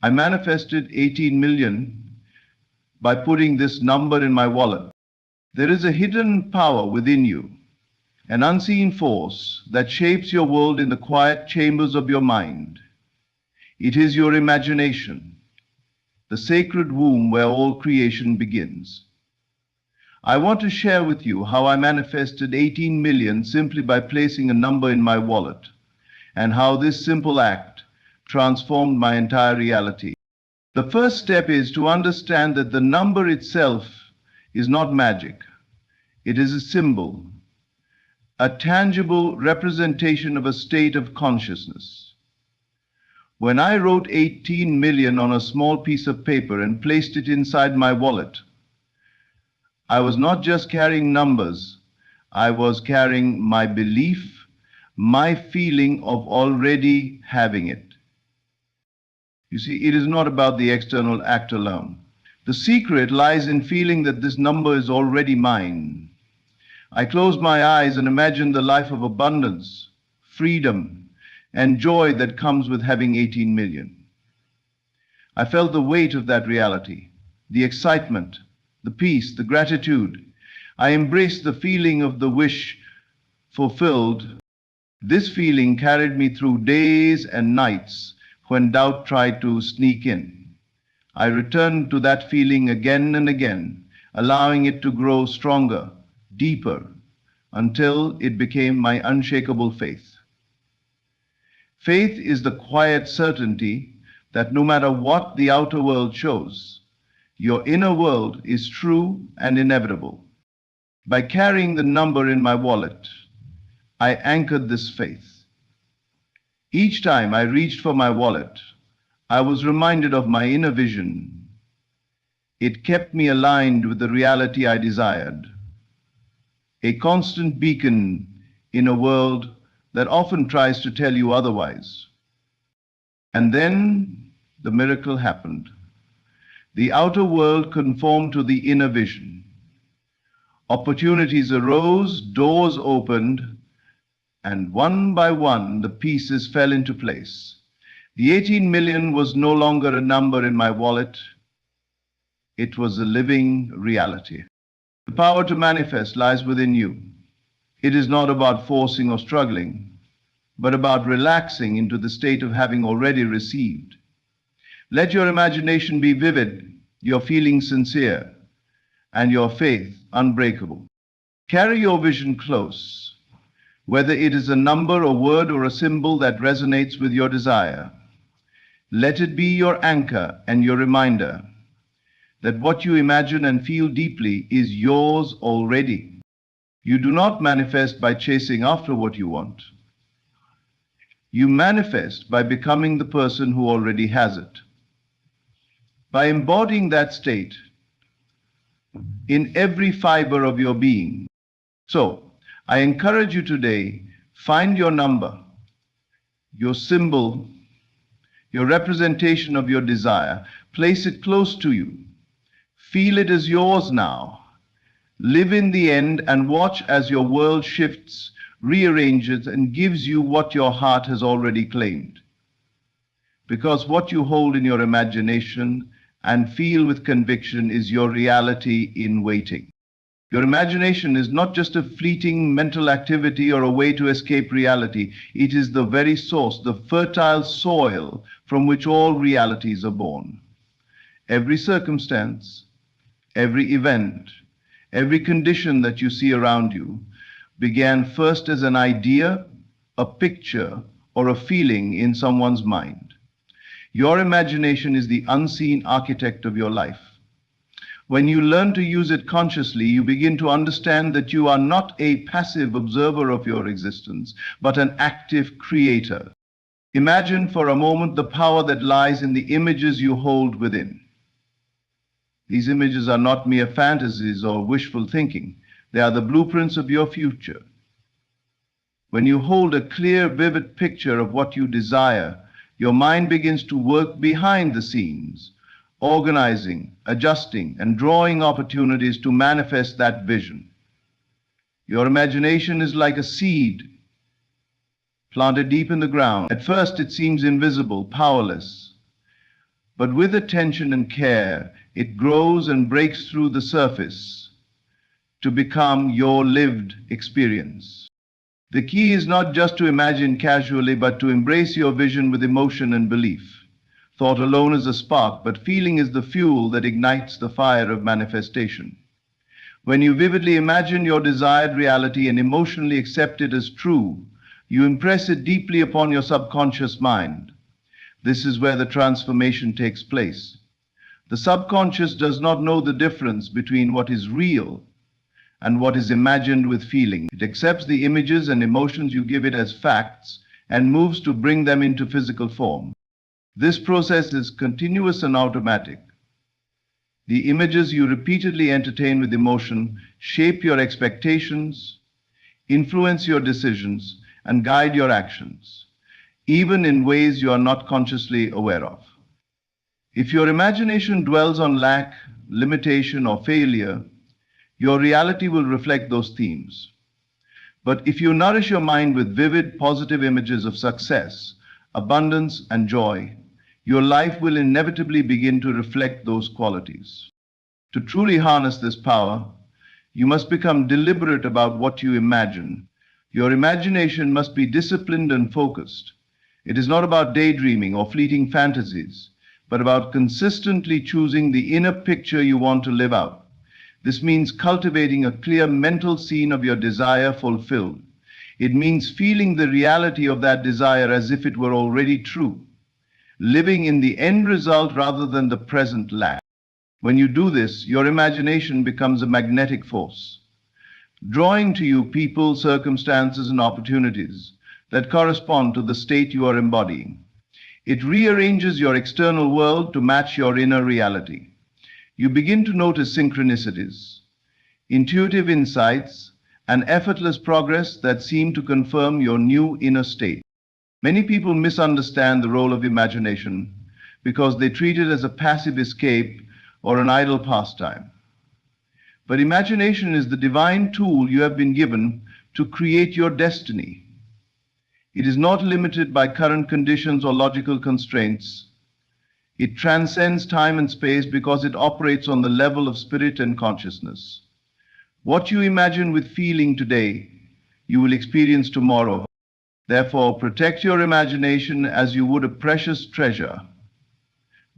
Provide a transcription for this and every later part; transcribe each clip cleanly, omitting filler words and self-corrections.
I manifested 18 million by putting this number in my wallet. There is a hidden power within you, an unseen force that shapes your world in the quiet chambers of your mind. It is your imagination, the sacred womb where all creation begins. I want to share with you how I manifested 18 million simply by placing a number in my wallet, and how this simple act transformed my entire reality. The first step is to understand that the number itself is not magic. It is a symbol, a tangible representation of a state of consciousness. When I wrote 18 million on a small piece of paper and placed it inside my wallet, I was not just carrying numbers, I was carrying my belief, my feeling of already having it. You see, it is not about the external act alone. The secret lies in feeling that this number is already mine. I closed my eyes and imagined the life of abundance, freedom, and joy that comes with having 18 million. I felt the weight of that reality, the excitement, the peace, the gratitude. I embraced the feeling of the wish fulfilled. This feeling carried me through days and nights when doubt tried to sneak in. I returned to that feeling again and again, allowing it to grow stronger, deeper, until it became my unshakable faith. Faith is the quiet certainty that no matter what the outer world shows, your inner world is true and inevitable. By carrying the number in my wallet, I anchored this faith. Each time I reached for my wallet, I was reminded of my inner vision. It kept me aligned with the reality I desired, a constant beacon in a world that often tries to tell you otherwise. And then the miracle happened. The outer world conformed to the inner vision. Opportunities arose, doors opened, and one by one the pieces fell into place. The 18 million was no longer a number in my wallet. It was a living reality. The power to manifest lies within you. It is not about forcing or struggling, but about relaxing into the state of having already received. Let your imagination be vivid, your feelings sincere, and your faith unbreakable. Carry your vision close, whether it is a number, a word, or a symbol that resonates with your desire. Let it be your anchor and your reminder that what you imagine and feel deeply is yours already. You do not manifest by chasing after what you want. You manifest by becoming the person who already has it. By embodying that state in every fiber of your being. So, I encourage you today, find your number, your symbol, your representation of your desire. Place it close to you. Feel it as yours now. Live in the end and watch as your world shifts, rearranges, and gives you what your heart has already claimed. Because what you hold in your imagination and feel with conviction is your reality in waiting. Your imagination is not just a fleeting mental activity or a way to escape reality. It is the very source, the fertile soil from which all realities are born. Every circumstance, every event, every condition that you see around you began first as an idea, a picture, or a feeling in someone's mind. Your imagination is the unseen architect of your life. When you learn to use it consciously, you begin to understand that you are not a passive observer of your existence, but an active creator. Imagine for a moment the power that lies in the images you hold within. These images are not mere fantasies or wishful thinking. They are the blueprints of your future. When you hold a clear, vivid picture of what you desire, your mind begins to work behind the scenes, organizing, adjusting, and drawing opportunities to manifest that vision. Your imagination is like a seed planted deep in the ground. At first, it seems invisible, powerless. But with attention and care, it grows and breaks through the surface to become your lived experience. The key is not just to imagine casually, but to embrace your vision with emotion and belief. Thought alone is a spark, but feeling is the fuel that ignites the fire of manifestation. When you vividly imagine your desired reality and emotionally accept it as true, you impress it deeply upon your subconscious mind. This is where the transformation takes place. The subconscious does not know the difference between what is real and what is imagined with feeling. It accepts the images and emotions you give it as facts and moves to bring them into physical form. This process is continuous and automatic. The images you repeatedly entertain with emotion shape your expectations, influence your decisions, and guide your actions, even in ways you are not consciously aware of. If your imagination dwells on lack, limitation, or failure, your reality will reflect those themes. But if you nourish your mind with vivid, positive images of success, abundance, and joy, your life will inevitably begin to reflect those qualities. To truly harness this power, you must become deliberate about what you imagine. Your imagination must be disciplined and focused. It is not about daydreaming or fleeting fantasies, but about consistently choosing the inner picture you want to live out. This means cultivating a clear mental scene of your desire fulfilled. It means feeling the reality of that desire as if it were already true, living in the end result rather than the present lack. When you do this, your imagination becomes a magnetic force, drawing to you people, circumstances, and opportunities that correspond to the state you are embodying. It rearranges your external world to match your inner reality. You begin to notice synchronicities, intuitive insights, and effortless progress that seem to confirm your new inner state. Many people misunderstand the role of imagination because they treat it as a passive escape or an idle pastime. But imagination is the divine tool you have been given to create your destiny. It is not limited by current conditions or logical constraints. It transcends time and space because it operates on the level of spirit and consciousness. What you imagine with feeling today, you will experience tomorrow. Therefore, protect your imagination as you would a precious treasure.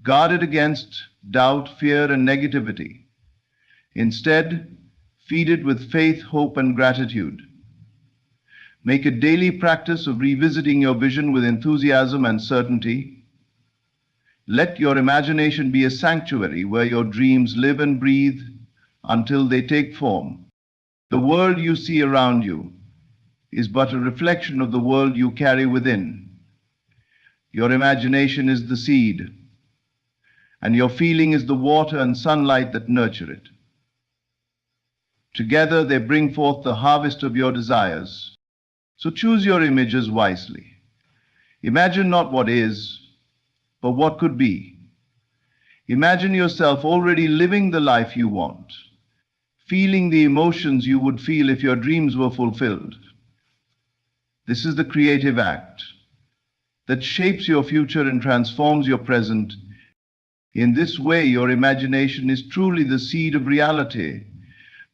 Guard it against doubt, fear, and negativity. Instead, feed it with faith, hope, and gratitude. Make a daily practice of revisiting your vision with enthusiasm and certainty. Let your imagination be a sanctuary where your dreams live and breathe until they take form. The world you see around you is but a reflection of the world you carry within. Your imagination is the seed, and your feeling is the water and sunlight that nurture it. Together they bring forth the harvest of your desires. So choose your images wisely. Imagine not what is, but what could be. Imagine yourself already living the life you want, feeling the emotions you would feel if your dreams were fulfilled. This is the creative act that shapes your future and transforms your present. In this way, your imagination is truly the seed of reality,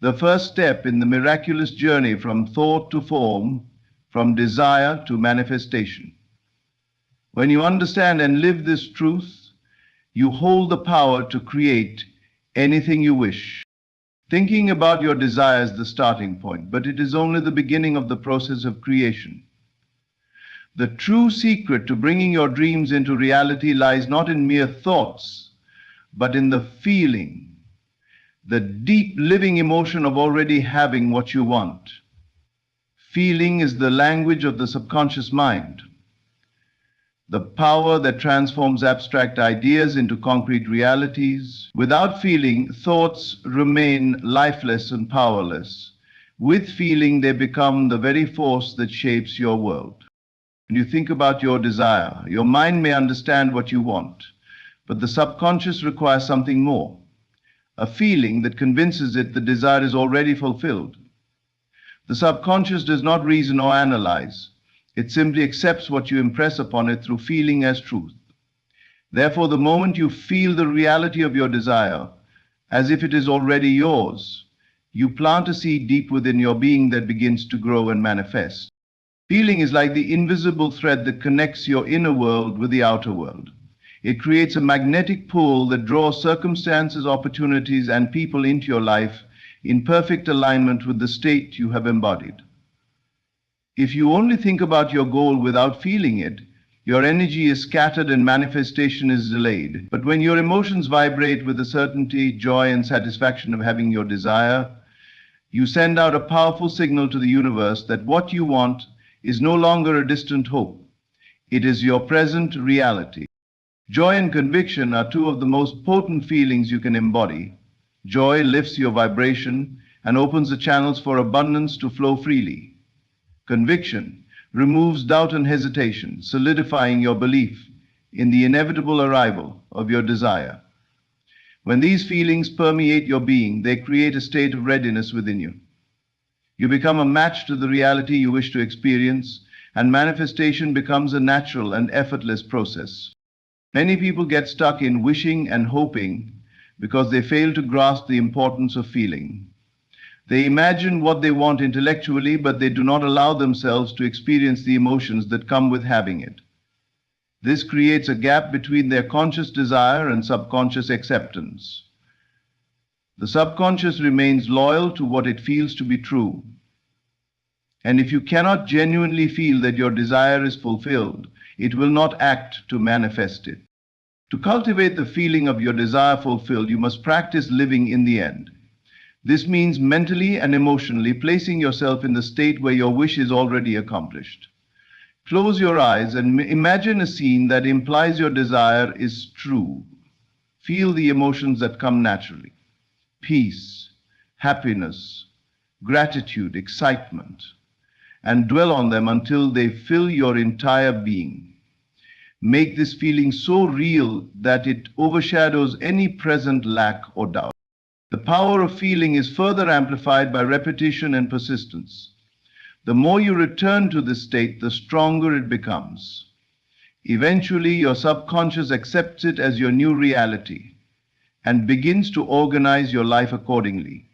the first step in the miraculous journey from thought to form, from desire to manifestation. When you understand and live this truth, you hold the power to create anything you wish. Thinking about your desire is the starting point, but it is only the beginning of the process of creation. The true secret to bringing your dreams into reality lies not in mere thoughts, but in the feeling, the deep living emotion of already having what you want. Feeling is the language of the subconscious mind, the power that transforms abstract ideas into concrete realities. Without feeling, thoughts remain lifeless and powerless. With feeling, they become the very force that shapes your world. When you think about your desire, your mind may understand what you want, but the subconscious requires something more, a feeling that convinces it the desire is already fulfilled. The subconscious does not reason or analyze. It simply accepts what you impress upon it through feeling as truth. Therefore, the moment you feel the reality of your desire, as if it is already yours, you plant a seed deep within your being that begins to grow and manifest. Feeling is like the invisible thread that connects your inner world with the outer world. It creates a magnetic pull that draws circumstances, opportunities, and people into your life in perfect alignment with the state you have embodied. If you only think about your goal without feeling it, your energy is scattered and manifestation is delayed. But when your emotions vibrate with the certainty, joy, and satisfaction of having your desire, you send out a powerful signal to the universe that what you want is no longer a distant hope. It is your present reality. Joy and conviction are two of the most potent feelings you can embody. Joy lifts your vibration and opens the channels for abundance to flow freely. Conviction removes doubt and hesitation, solidifying your belief in the inevitable arrival of your desire. When these feelings permeate your being, they create a state of readiness within you. You become a match to the reality you wish to experience, and manifestation becomes a natural and effortless process. Many people get stuck in wishing and hoping because they fail to grasp the importance of feeling. They imagine what they want intellectually, but they do not allow themselves to experience the emotions that come with having it. This creates a gap between their conscious desire and subconscious acceptance. The subconscious remains loyal to what it feels to be true. And if you cannot genuinely feel that your desire is fulfilled, it will not act to manifest it. To cultivate the feeling of your desire fulfilled, you must practice living in the end. This means mentally and emotionally placing yourself in the state where your wish is already accomplished. Close your eyes and imagine a scene that implies your desire is true. Feel the emotions that come naturally: peace, happiness, gratitude, excitement, and dwell on them until they fill your entire being. Make this feeling so real that it overshadows any present lack or doubt. The power of feeling is further amplified by repetition and persistence. The more you return to this state, the stronger it becomes. Eventually, your subconscious accepts it as your new reality and begins to organize your life accordingly.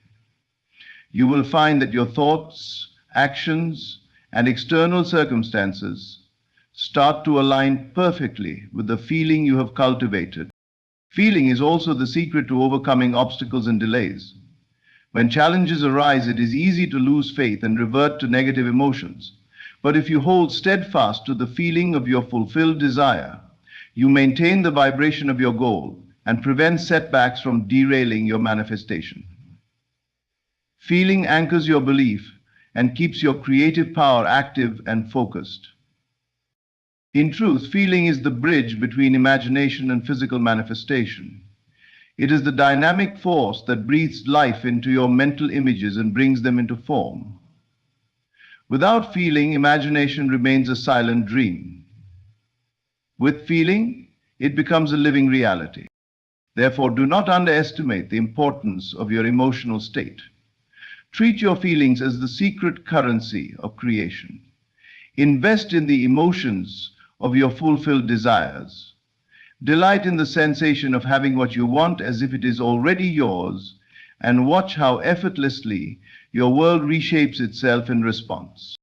You will find that your thoughts, actions, and external circumstances start to align perfectly with the feeling you have cultivated. Feeling is also the secret to overcoming obstacles and delays. When challenges arise, it is easy to lose faith and revert to negative emotions. But if you hold steadfast to the feeling of your fulfilled desire, you maintain the vibration of your goal and prevent setbacks from derailing your manifestation. Feeling anchors your belief and keeps your creative power active and focused. In truth, feeling is the bridge between imagination and physical manifestation. It is the dynamic force that breathes life into your mental images and brings them into form. Without feeling, imagination remains a silent dream. With feeling, it becomes a living reality. Therefore, do not underestimate the importance of your emotional state. Treat your feelings as the secret currency of creation. Invest in the emotions of your fulfilled desires. Delight in the sensation of having what you want as if it is already yours, and watch how effortlessly your world reshapes itself in response.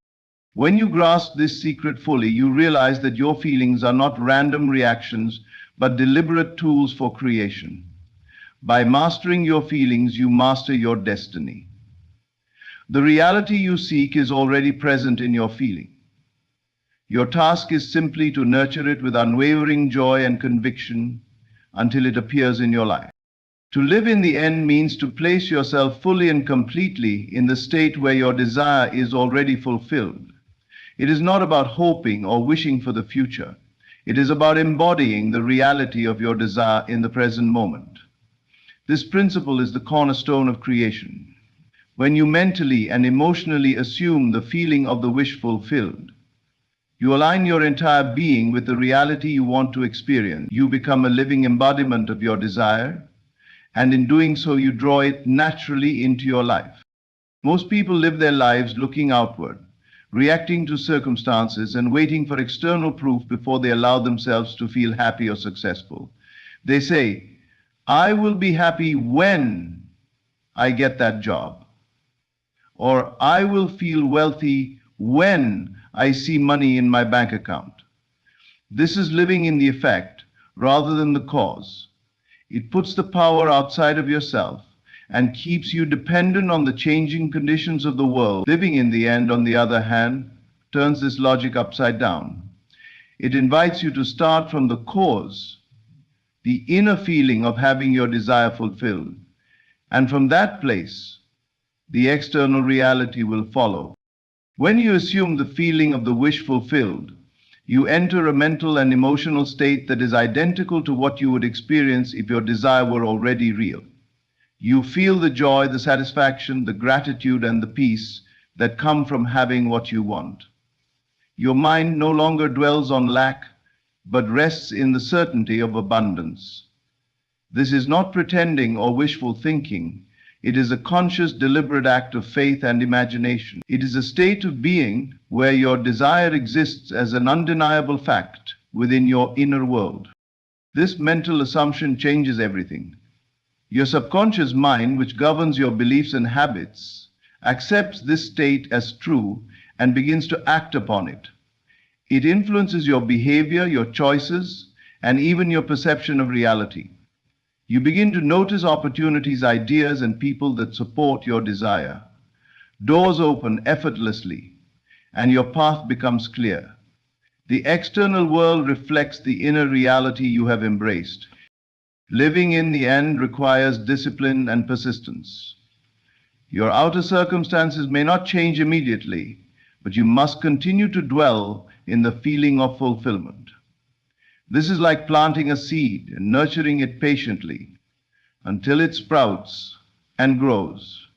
When you grasp this secret fully, you realize that your feelings are not random reactions, but deliberate tools for creation. By mastering your feelings, you master your destiny. The reality you seek is already present in your feeling. Your task is simply to nurture it with unwavering joy and conviction until it appears in your life. To live in the end means to place yourself fully and completely in the state where your desire is already fulfilled. It is not about hoping or wishing for the future. It is about embodying the reality of your desire in the present moment. This principle is the cornerstone of creation. When you mentally and emotionally assume the feeling of the wish fulfilled, you align your entire being with the reality you want to experience. You become a living embodiment of your desire, and in doing so, you draw it naturally into your life. Most people live their lives looking outward, reacting to circumstances and waiting for external proof before they allow themselves to feel happy or successful. They say, I will be happy when I get that job, or I will feel wealthy when I see money in my bank account. This is living in the effect rather than the cause. It puts the power outside of yourself and keeps you dependent on the changing conditions of the world. Living in the end, on the other hand, turns this logic upside down. It invites you to start from the cause, the inner feeling of having your desire fulfilled, and from that place, the external reality will follow. When you assume the feeling of the wish fulfilled, you enter a mental and emotional state that is identical to what you would experience if your desire were already real. You feel the joy, the satisfaction, the gratitude, and the peace that come from having what you want. Your mind no longer dwells on lack, but rests in the certainty of abundance. This is not pretending or wishful thinking. It is a conscious, deliberate act of faith and imagination. It is a state of being where your desire exists as an undeniable fact within your inner world. This mental assumption changes everything. Your subconscious mind, which governs your beliefs and habits, accepts this state as true and begins to act upon it. It influences your behavior, your choices, and even your perception of reality. You begin to notice opportunities, ideas, and people that support your desire. Doors open effortlessly, and your path becomes clear. The external world reflects the inner reality you have embraced. Living in the end requires discipline and persistence. Your outer circumstances may not change immediately, but you must continue to dwell in the feeling of fulfillment. This is like planting a seed and nurturing it patiently until it sprouts and grows.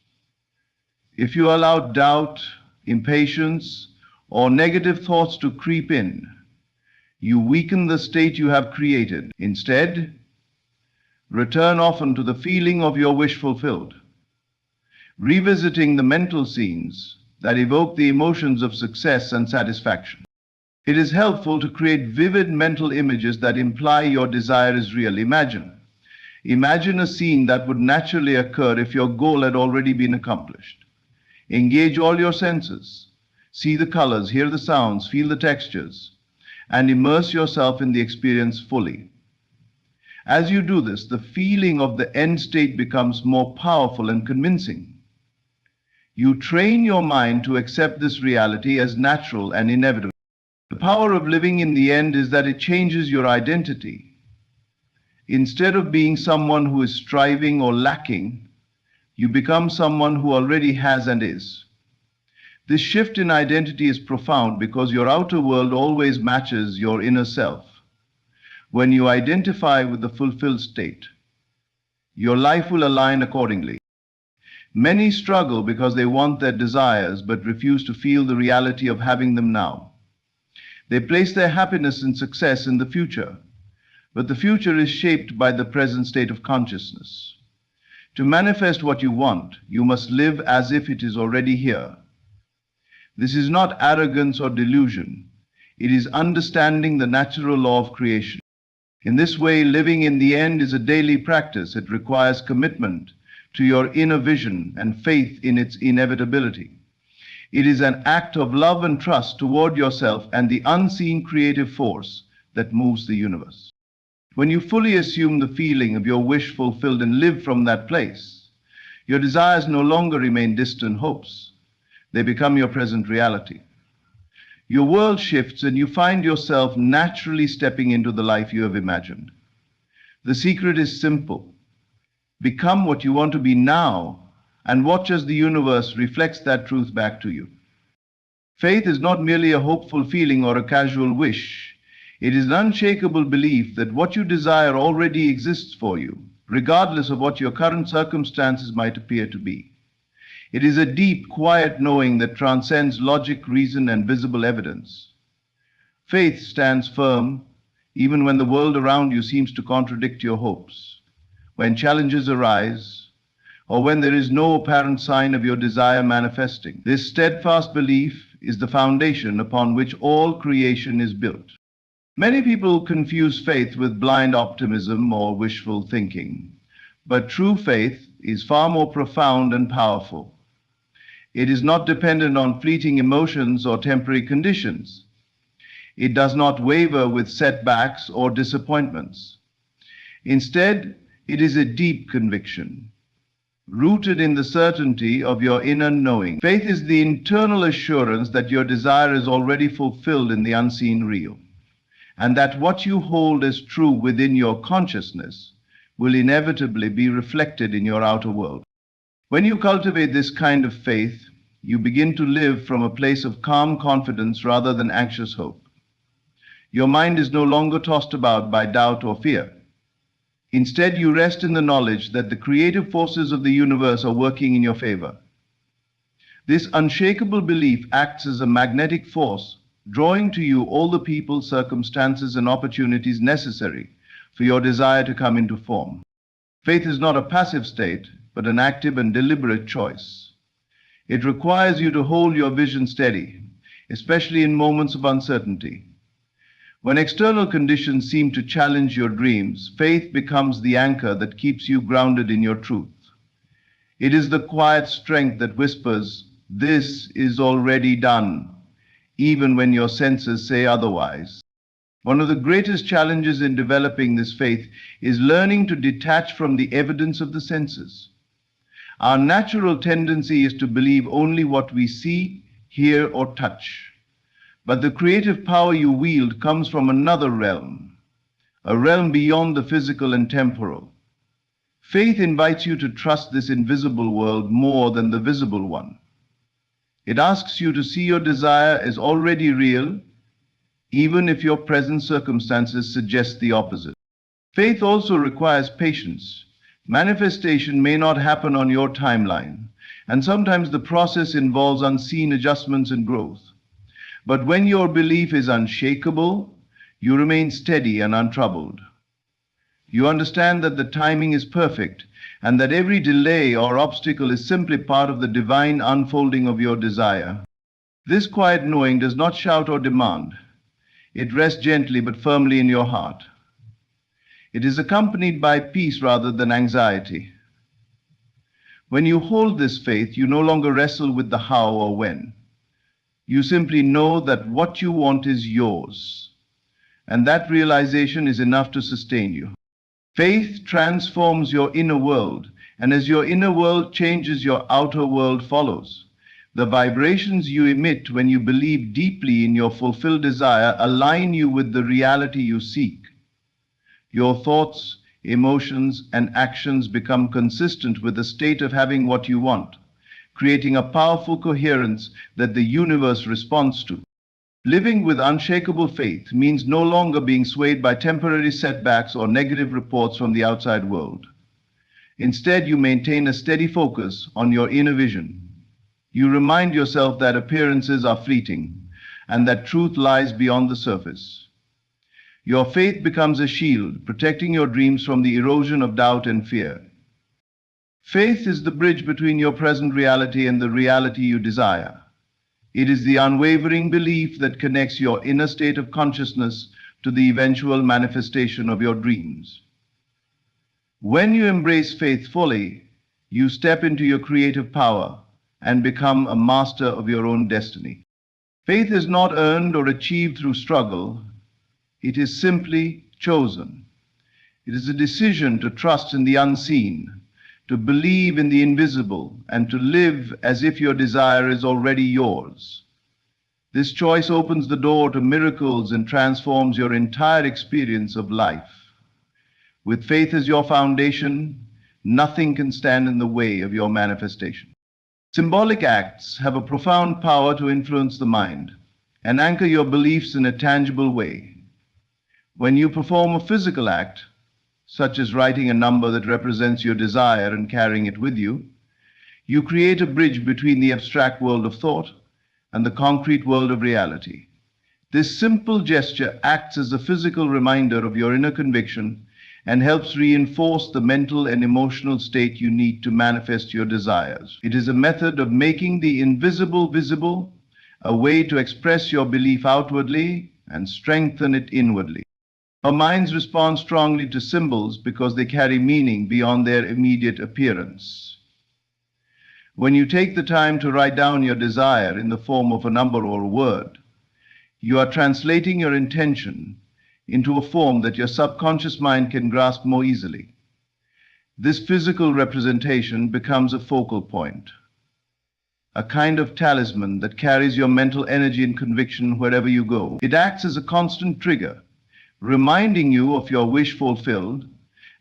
If you allow doubt, impatience, or negative thoughts to creep in, you weaken the state you have created. Instead, return often to the feeling of your wish fulfilled, revisiting the mental scenes that evoke the emotions of success and satisfaction. It is helpful to create vivid mental images that imply your desire is real. Imagine a scene that would naturally occur if your goal had already been accomplished. Engage all your senses. See the colors, hear the sounds, feel the textures, and immerse yourself in the experience fully. As you do this, the feeling of the end state becomes more powerful and convincing. You train your mind to accept this reality as natural and inevitable. The power of living in the end is that it changes your identity. Instead of being someone who is striving or lacking, you become someone who already has and is. This shift in identity is profound because your outer world always matches your inner self. When you identify with the fulfilled state, your life will align accordingly. Many struggle because they want their desires but refuse to feel the reality of having them now. They place their happiness and success in the future, but the future is shaped by the present state of consciousness. To manifest what you want, you must live as if it is already here. This is not arrogance or delusion. It is understanding the natural law of creation. In this way, living in the end is a daily practice. It requires commitment to your inner vision and faith in its inevitability. It is an act of love and trust toward yourself and the unseen creative force that moves the universe. When you fully assume the feeling of your wish fulfilled and live from that place, your desires no longer remain distant hopes. They become your present reality. Your world shifts and you find yourself naturally stepping into the life you have imagined. The secret is simple. Become what you want to be now and watch as the universe reflects that truth back to you. Faith is not merely a hopeful feeling or a casual wish. It is an unshakable belief that what you desire already exists for you, regardless of what your current circumstances might appear to be. It is a deep, quiet knowing that transcends logic, reason, and visible evidence. Faith stands firm even when the world around you seems to contradict your hopes. When challenges arise, or when there is no apparent sign of your desire manifesting. This steadfast belief is the foundation upon which all creation is built. Many people confuse faith with blind optimism or wishful thinking, but true faith is far more profound and powerful. It is not dependent on fleeting emotions or temporary conditions. It does not waver with setbacks or disappointments. Instead, it is a deep conviction, rooted in the certainty of your inner knowing. Faith is the internal assurance that your desire is already fulfilled in the unseen real, and that what you hold as true within your consciousness will inevitably be reflected in your outer world. When you cultivate this kind of faith, you begin to live from a place of calm confidence rather than anxious hope. Your mind is no longer tossed about by doubt or fear. Instead, you rest in the knowledge that the creative forces of the universe are working in your favor. This unshakable belief acts as a magnetic force, drawing to you all the people, circumstances, and opportunities necessary for your desire to come into form. Faith is not a passive state, but an active and deliberate choice. It requires you to hold your vision steady, especially in moments of uncertainty. When external conditions seem to challenge your dreams, faith becomes the anchor that keeps you grounded in your truth. It is the quiet strength that whispers, "This is already done," even when your senses say otherwise. One of the greatest challenges in developing this faith is learning to detach from the evidence of the senses. Our natural tendency is to believe only what we see, hear, or touch. But the creative power you wield comes from another realm, a realm beyond the physical and temporal. Faith invites you to trust this invisible world more than the visible one. It asks you to see your desire as already real, even if your present circumstances suggest the opposite. Faith also requires patience. Manifestation may not happen on your timeline, and sometimes the process involves unseen adjustments and growth. But when your belief is unshakable, you remain steady and untroubled. You understand that the timing is perfect and that every delay or obstacle is simply part of the divine unfolding of your desire. This quiet knowing does not shout or demand. It rests gently but firmly in your heart. It is accompanied by peace rather than anxiety. When you hold this faith, you no longer wrestle with the how or when. You simply know that what you want is yours, and that realization is enough to sustain you. Faith transforms your inner world, and as your inner world changes, your outer world follows. The vibrations you emit when you believe deeply in your fulfilled desire align you with the reality you seek. Your thoughts, emotions, and actions become consistent with the state of having what you want, creating a powerful coherence that the universe responds to. Living with unshakable faith means no longer being swayed by temporary setbacks or negative reports from the outside world. Instead, you maintain a steady focus on your inner vision. You remind yourself that appearances are fleeting and that truth lies beyond the surface. Your faith becomes a shield, protecting your dreams from the erosion of doubt and fear. Faith is the bridge between your present reality and the reality you desire. It is the unwavering belief that connects your inner state of consciousness to the eventual manifestation of your dreams. When you embrace faith fully, you step into your creative power and become a master of your own destiny. Faith is not earned or achieved through struggle. It is simply chosen. It is a decision to trust in the unseen, to believe in the invisible, and to live as if your desire is already yours. This choice opens the door to miracles and transforms your entire experience of life. With faith as your foundation, nothing can stand in the way of your manifestation. Symbolic acts have a profound power to influence the mind and anchor your beliefs in a tangible way. When you perform a physical act, such as writing a number that represents your desire and carrying it with you, you create a bridge between the abstract world of thought and the concrete world of reality. This simple gesture acts as a physical reminder of your inner conviction and helps reinforce the mental and emotional state you need to manifest your desires. It is a method of making the invisible visible a way to express your belief outwardly and strengthen it inwardly. Our minds respond strongly to symbols because they carry meaning beyond their immediate appearance. When you take the time to write down your desire in the form of a number or a word, you are translating your intention into a form that your subconscious mind can grasp more easily. This physical representation becomes a focal point, a kind of talisman that carries your mental energy and conviction wherever you go. It acts as a constant trigger, reminding you of your wish fulfilled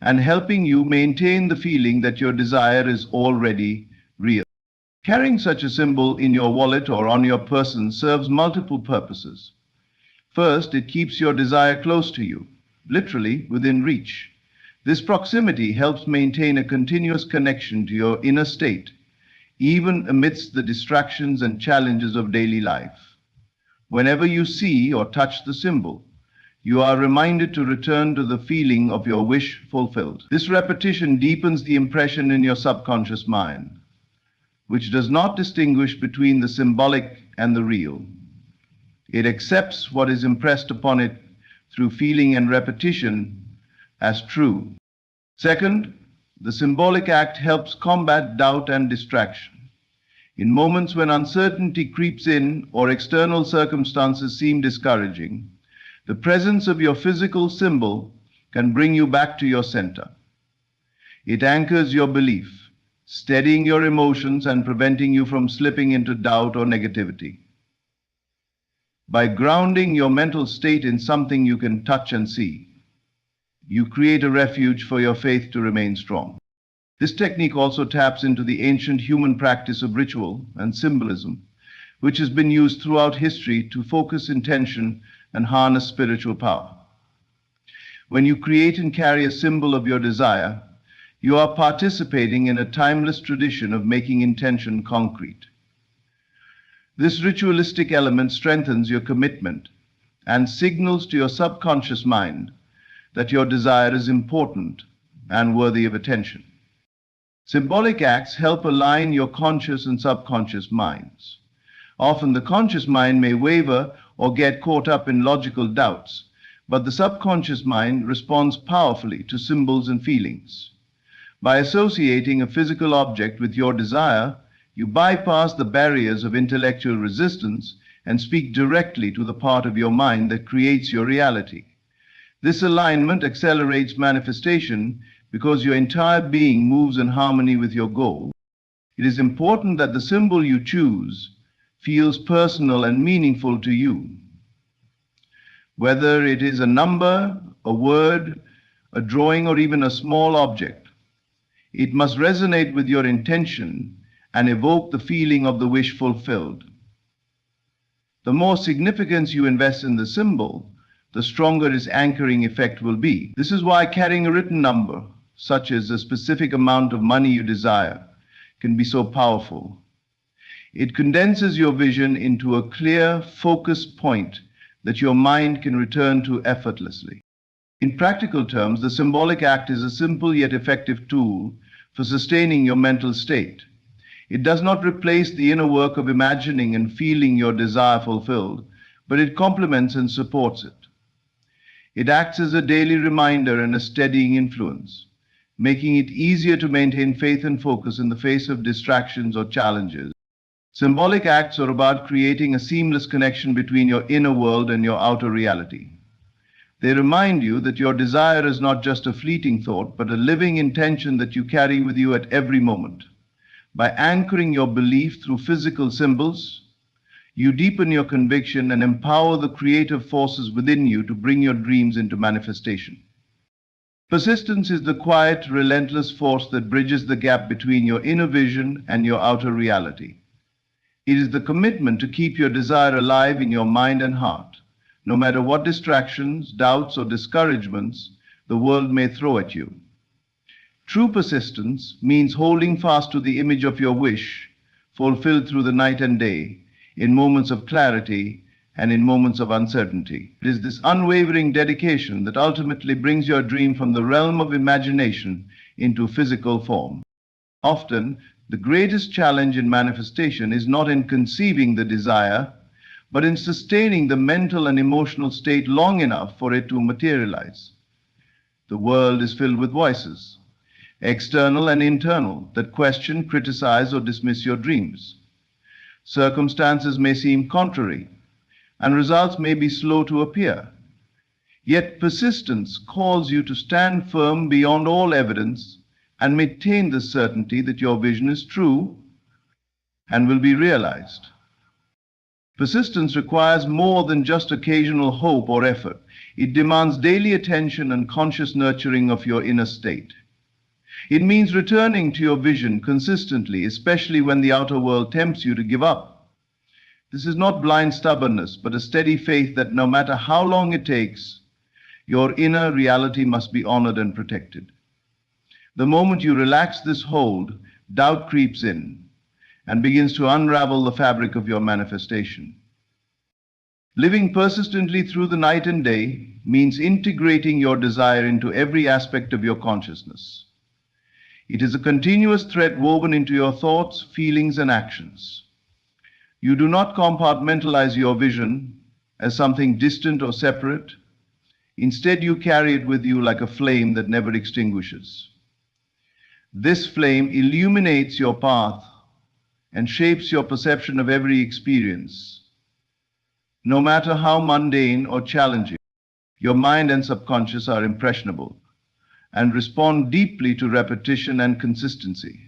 and helping you maintain the feeling that your desire is already real. Carrying such a symbol in your wallet or on your person serves multiple purposes. First, it keeps your desire close to you, literally within reach. This proximity helps maintain a continuous connection to your inner state, even amidst the distractions and challenges of daily life. Whenever you see or touch the symbol, you are reminded to return to the feeling of your wish fulfilled. This repetition deepens the impression in your subconscious mind, which does not distinguish between the symbolic and the real. It accepts what is impressed upon it through feeling and repetition as true. Second, the symbolic act helps combat doubt and distraction. In moments when uncertainty creeps in or external circumstances seem discouraging, the presence of your physical symbol can bring you back to your center. It anchors your belief, steadying your emotions and preventing you from slipping into doubt or negativity. By grounding your mental state in something you can touch and see, you create a refuge for your faith to remain strong. This technique also taps into the ancient human practice of ritual and symbolism, which has been used throughout history to focus intention and harness spiritual power. When you create and carry a symbol of your desire, you are participating in a timeless tradition of making intention concrete. This ritualistic element strengthens your commitment and signals to your subconscious mind that your desire is important and worthy of attention. Symbolic acts help align your conscious and subconscious minds. Often the conscious mind may waver or get caught up in logical doubts, but the subconscious mind responds powerfully to symbols and feelings. By associating a physical object with your desire, you bypass the barriers of intellectual resistance and speak directly to the part of your mind that creates your reality. This alignment accelerates manifestation because your entire being moves in harmony with your goal. It is important that the symbol you choose feels personal and meaningful to you. Whether it is a number, a word, a drawing, or even a small object, it must resonate with your intention and evoke the feeling of the wish fulfilled. The more significance you invest in the symbol, the stronger its anchoring effect will be. This is why carrying a written number, such as a specific amount of money you desire, can be so powerful. It condenses your vision into a clear, focused point that your mind can return to effortlessly. In practical terms, the symbolic act is a simple yet effective tool for sustaining your mental state. It does not replace the inner work of imagining and feeling your desire fulfilled, but it complements and supports it. It acts as a daily reminder and a steadying influence, making it easier to maintain faith and focus in the face of distractions or challenges. Symbolic acts are about creating a seamless connection between your inner world and your outer reality. They remind you that your desire is not just a fleeting thought, but a living intention that you carry with you at every moment. By anchoring your belief through physical symbols, you deepen your conviction and empower the creative forces within you to bring your dreams into manifestation. Persistence is the quiet, relentless force that bridges the gap between your inner vision and your outer reality. It is the commitment to keep your desire alive in your mind and heart, no matter what distractions, doubts, or discouragements the world may throw at you. True persistence means holding fast to the image of your wish, fulfilled through the night and day, in moments of clarity and in moments of uncertainty. It is this unwavering dedication that ultimately brings your dream from the realm of imagination into physical form. Often, the greatest challenge in manifestation is not in conceiving the desire, but in sustaining the mental and emotional state long enough for it to materialize. The world is filled with voices, external and internal, that question, criticize, or dismiss your dreams. Circumstances may seem contrary, and results may be slow to appear. Yet persistence calls you to stand firm beyond all evidence and maintain the certainty that your vision is true and will be realized. Persistence requires more than just occasional hope or effort. It demands daily attention and conscious nurturing of your inner state. It means returning to your vision consistently, especially when the outer world tempts you to give up. This is not blind stubbornness, but a steady faith that no matter how long it takes, your inner reality must be honored and protected. The moment you relax this hold, doubt creeps in and begins to unravel the fabric of your manifestation. Living persistently through the night and day means integrating your desire into every aspect of your consciousness. It is a continuous thread woven into your thoughts, feelings, and actions. You do not compartmentalize your vision as something distant or separate. Instead, you carry it with you like a flame that never extinguishes. This flame illuminates your path and shapes your perception of every experience. No matter how mundane or challenging, your mind and subconscious are impressionable and respond deeply to repetition and consistency.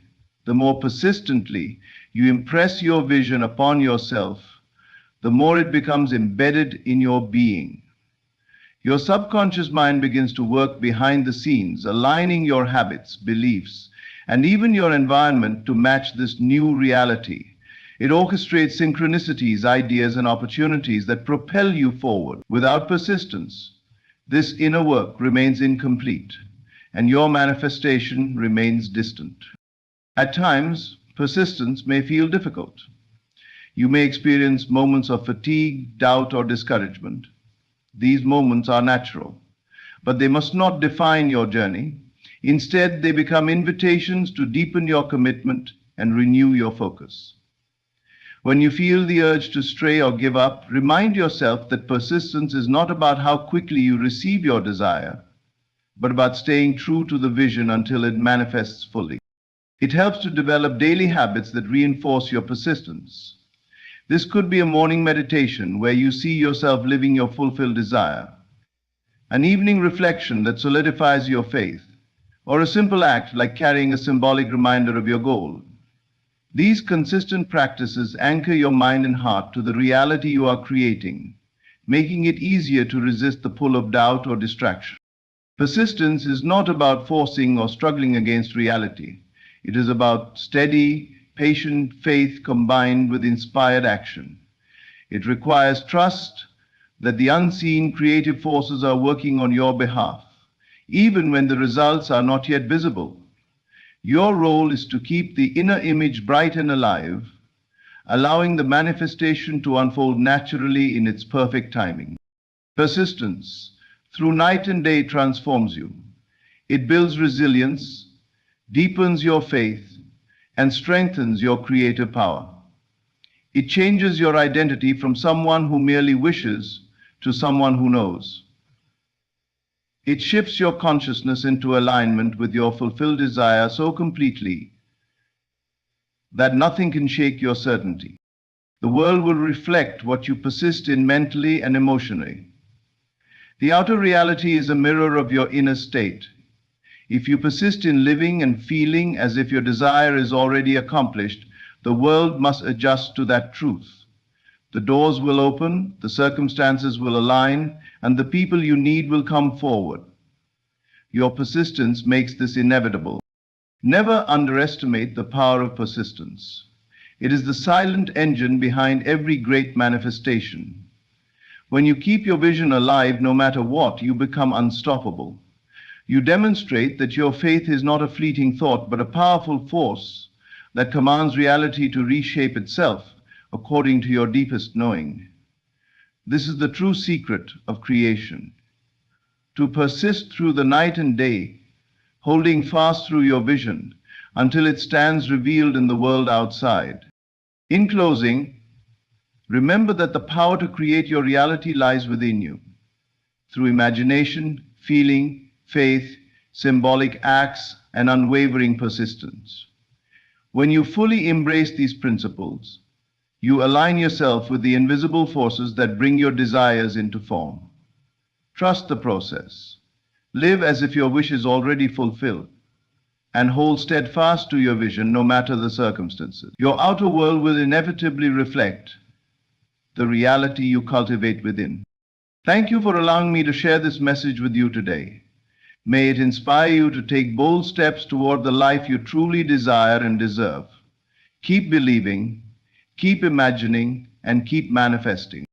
The more persistently you impress your vision upon yourself, the more it becomes embedded in your being. Your subconscious mind begins to work behind the scenes, aligning your habits, beliefs, and even your environment to match this new reality. It orchestrates synchronicities, ideas, and opportunities that propel you forward. Without persistence, this inner work remains incomplete, and your manifestation remains distant. At times, persistence may feel difficult. You may experience moments of fatigue, doubt, or discouragement. These moments are natural, but they must not define your journey. Instead, they become invitations to deepen your commitment and renew your focus. When you feel the urge to stray or give up, remind yourself that persistence is not about how quickly you receive your desire, but about staying true to the vision until it manifests fully. It helps to develop daily habits that reinforce your persistence. This could be a morning meditation where you see yourself living your fulfilled desire, an evening reflection that solidifies your faith, or a simple act like carrying a symbolic reminder of your goal. These consistent practices anchor your mind and heart to the reality you are creating, making it easier to resist the pull of doubt or distraction. Persistence is not about forcing or struggling against reality. It is about steady, patient faith combined with inspired action. It requires trust that the unseen creative forces are working on your behalf, even when the results are not yet visible. Your role is to keep the inner image bright and alive, allowing the manifestation to unfold naturally in its perfect timing. Persistence, through night and day, transforms you. It builds resilience, deepens your faith, and strengthens your creative power. It changes your identity from someone who merely wishes to someone who knows. It shifts your consciousness into alignment with your fulfilled desire so completely that nothing can shake your certainty. The world will reflect what you persist in mentally and emotionally. The outer reality is a mirror of your inner state. If you persist in living and feeling as if your desire is already accomplished, the world must adjust to that truth. The doors will open, the circumstances will align, and the people you need will come forward. Your persistence makes this inevitable. Never underestimate the power of persistence. It is the silent engine behind every great manifestation. When you keep your vision alive, no matter what, you become unstoppable. You demonstrate that your faith is not a fleeting thought, but a powerful force that commands reality to reshape itself according to your deepest knowing. This is the true secret of creation. To persist through the night and day, holding fast through your vision until it stands revealed in the world outside. In closing, Remember that the power to create your reality lies within you. Through imagination, feeling, faith, symbolic acts, and unwavering persistence. When you fully embrace these principles, you align yourself with the invisible forces that bring your desires into form. Trust the process. Live as if your wish is already fulfilled, and hold steadfast to your vision no matter the circumstances. Your outer world will inevitably reflect the reality you cultivate within. Thank you for allowing me to share this message with you today. May it inspire you to take bold steps toward the life you truly desire and deserve. Keep believing, keep imagining, and keep manifesting.